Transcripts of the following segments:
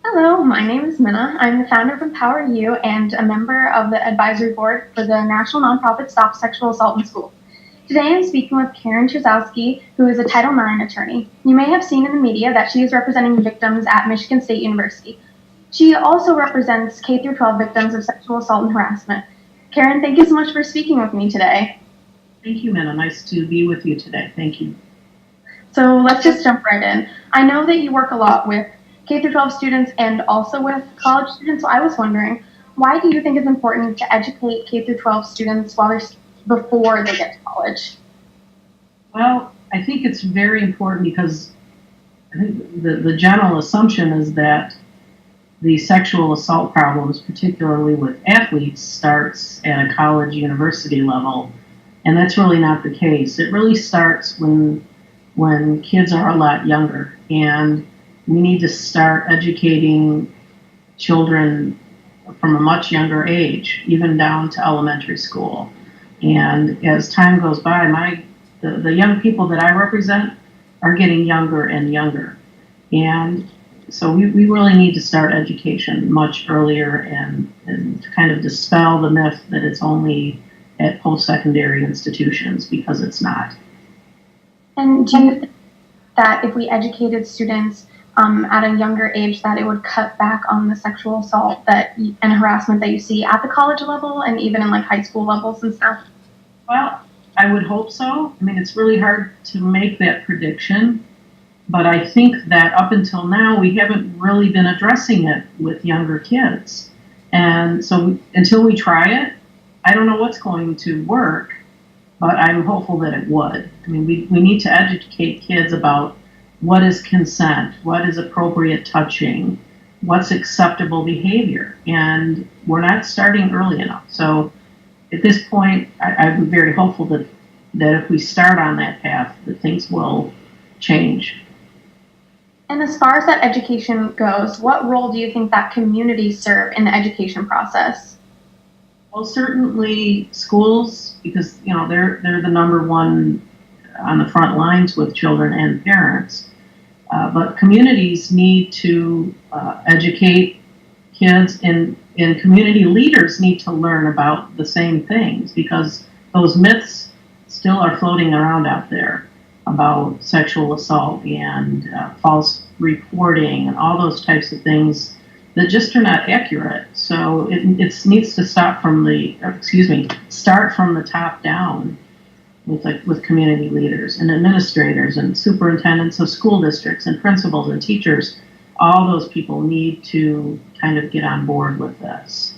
Hello, my name is Minnah. I'm the founder of EMPOWERU and a member of the advisory board for the national nonprofit Stop Sexual Assault in Schools. Today I'm speaking with Karen Turszkowski, who is a Title IX attorney. You may have seen in the media that she is representing victims at Michigan State University. She also represents K-12 victims of sexual assault and harassment. Karen, thank you so much for speaking with me today. Thank you, Minnah. Nice to be with you today. Thank you. So let's just jump right in. I know that you work a lot with K-12 students and also with college students, so I was wondering, why do you think it's important to educate K-12 students before they get to college? Well, I think it's very important because I think the general assumption is that the sexual assault problems, particularly with athletes, starts at a college university level, and that's really not the case. It really starts when kids are a lot younger, and we need to start educating children from a much younger age, even down to elementary school. And as time goes by, the young people that I represent are getting younger and younger. And so we really need to start education much earlier and kind of dispel the myth that it's only at post-secondary institutions, because it's not. And do you think that if we educated students at a younger age, that it would cut back on the sexual assault and harassment that you see at the college level and even in like high school levels and stuff? Well, I would hope so. I mean, it's really hard to make that prediction, but I think that up until now, we haven't really been addressing it with younger kids. And so until we try it, I don't know what's going to work, but I'm hopeful that it would. I mean, we need to educate kids about what is consent, what is appropriate touching, what's acceptable behavior, and we're not starting early enough. So at this point, I'm very hopeful that if we start on that path, that things will change. And as far as that education goes, what role do you think that communities serve in the education process? Well, certainly schools, because they're the number one on the front lines with children and parents. But communities need to educate kids, and community leaders need to learn about the same things, because those myths still are floating around out there about sexual assault and false reporting and all those types of things that just are not accurate. So it needs to start from the top down with community leaders and administrators and superintendents of school districts and principals and teachers. All those people need to kind of get on board with this.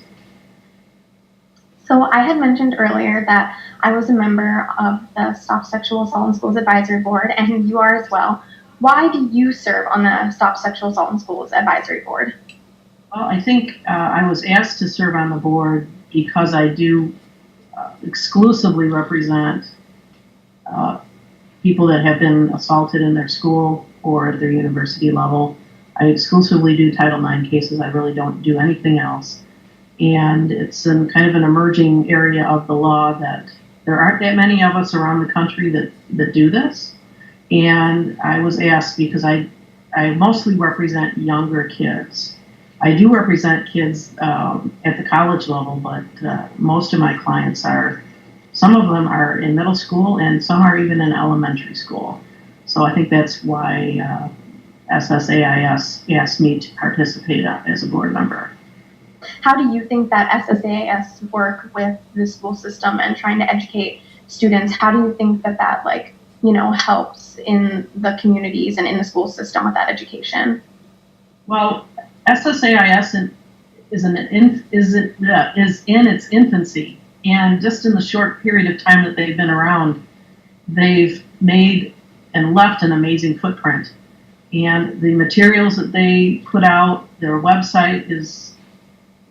So I had mentioned earlier that I was a member of the Stop Sexual Assault in Schools Advisory Board, and you are as well. Why do you serve on the Stop Sexual Assault in Schools Advisory Board? Well, I think I was asked to serve on the board because I do exclusively represent people that have been assaulted in their school or at their university level. I exclusively do Title IX cases. I really don't do anything else. And it's kind of an emerging area of the law that there aren't that many of us around the country that do this. And I was asked because I mostly represent younger kids. I do represent kids at the college level, but most of my clients some of them are in middle school and some are even in elementary school. So I think that's why SSAIS asked me to participate as a board member. How do you think that SSAIS work with the school system and trying to educate students? How do you think that helps in the communities and in the school system with that education? Well, SSAIS is in its infancy, and just in the short period of time that they've been around, they've made and left an amazing footprint. And the materials that they put out, their website is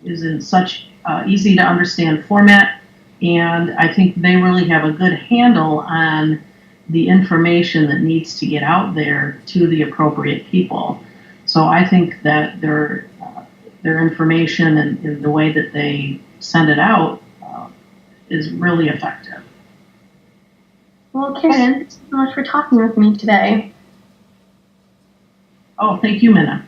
in such easy to understand format, and I think they really have a good handle on the information that needs to get out there to the appropriate people. So I think that their information and the way that they send it out is really effective. Well, Karen, thanks so much for talking with me today. Oh, thank you, Minnah.